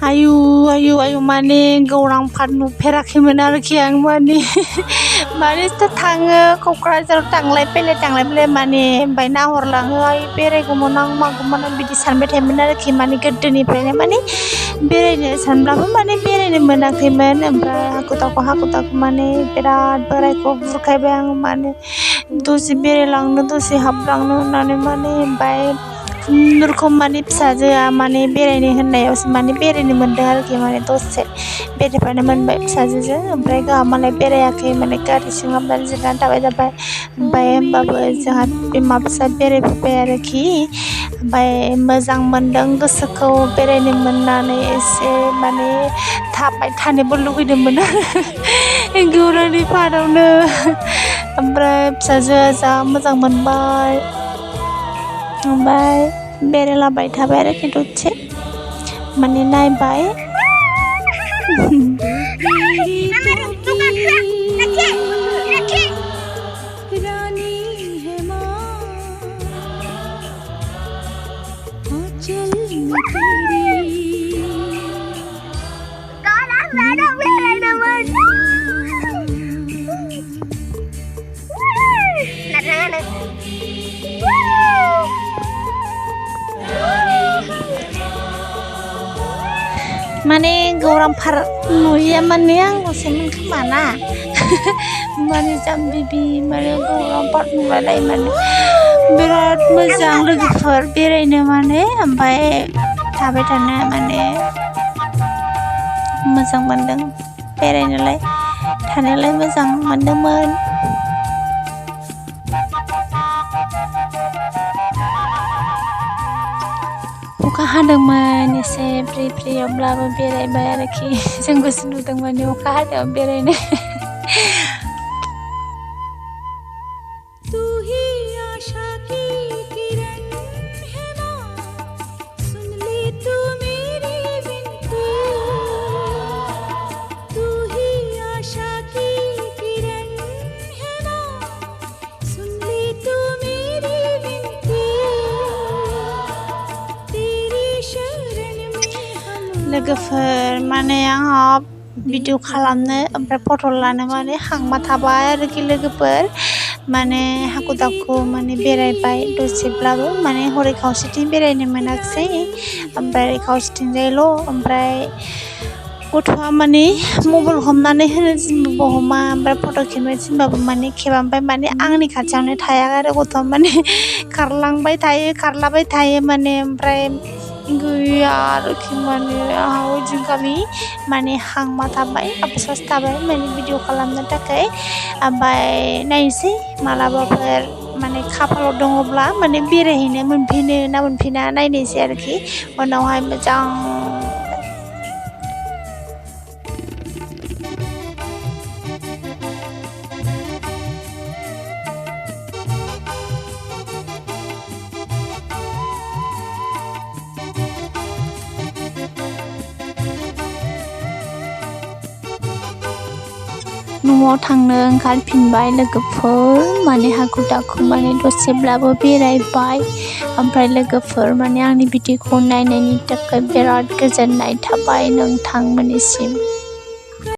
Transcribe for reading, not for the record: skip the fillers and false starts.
आयु आयु आयु माने गौरां पार्क नुफेराखैमोन आरोखि आं माने थाङो क'क्राझाराव थांलाय फैलाय माने ओमफ्राय नाहरलाङो बेरायगौमोन आं मागौमोन आं बिदि सानबाय थायोमोन आरोखि माने गोदोनिफ्रायनो माने बेरायनो सानब्लाबो माने बेरायनो मोनाखैमोन ओमफ्राय हाखु दाखु माने बिराद बोरायखौ बुरखायबाय आं माने दसे बेरायलांनो दसे हाबलांनो होननानै माने ओमफ्राय खुनुरुखुम माने फिसाजोआ माने बेरायनो होननायावसो माने बेरायनो मोनदों आरोखि माने दसे बेरायफानो मोनबाय फिसाजोजों ओमफ्राय गावहा मालाय बेरायाखै माने गारि सिङाव हाबनानै जिरायनानै थाबाय जाबाय ओमफ्राय होमबाबो जोंहा बिमा फिसा बेरायफैबाय आरोखि ओमफ्राय मोजां मोनदों गोसोखौ बेरायनो मोननानै एसे माने थाबाय थानोबो लुगैदोंमोन आरो गौरांनि पार्कआवनो ओमफ्राय फिसाजोआ जा मोजां मोनबाय ओमफ्राय बेरायलाबाय थाबाय आरोखि दसे माने नायबाय माने गौरां पार्क नुयिया माने आंल'सोमोन खोमा ना माने जाम्बि माने गौरां पार्क नुलायलाय माने बिराद मोजां लोगोफोर बेरायनो माने ओमफ्राय थाबाय थानो माने मोजां मोनदों बेरायनोलाय थानोलाय मोजां मोनदोंमोन। अखा हादोंमोन एसे फ्रि फ्रियावब्लाबो बेरायबाय आरोखि जों गोसो नुदोंमोन अखा हादैयाव बेरायनो लोगोफोर माने आंहा भिडिअ खालामनो ओमफ्राय फट' लानो माने हांमा थाबाय आरोखि लोगोफोर माने हाखु दाखु माने बेरायबाय दसेब्लाबो माने हरै खावसेथिं बेरायनो मोनाखिसै ओमफ्राय खावसेथिंजायल' ओमफ्राय गथ'आ माने मबाइल हमनानै होनो थिनबाबो हमा ओमफ्राय फट' खेबनो थिनबाबो माने खेबा ओमफ्राय माने आंनि खाथियावनो थाया आरो गथ'आ माने खारलाबाय थायो माने ओमफ्राय गैया आरोखि माने आंहा ओइदिनखालि माने हांमा थाबाय आफस'स थाबाय माने भिडिअ खालामनो थाखाय ओमफ्राय नायनोसै मालाबाफोर माने खाफालाव दङब्ला माने बेरायहैनो मोनफिनो ना मोनफिना नायनोसै आरोखि उनावहाय मोजां न'आव थांनो ओंखारफिनबाय लोगोफोर माने हाखु दाखु माने दसेब्लाबो बेरायबाय ओमफ्राय लोगोफोर माने आंनि भिडिअखौ नायनायनि थाखाय बिराद गोजोननाय थाबाय नोंथांमोननिसिम।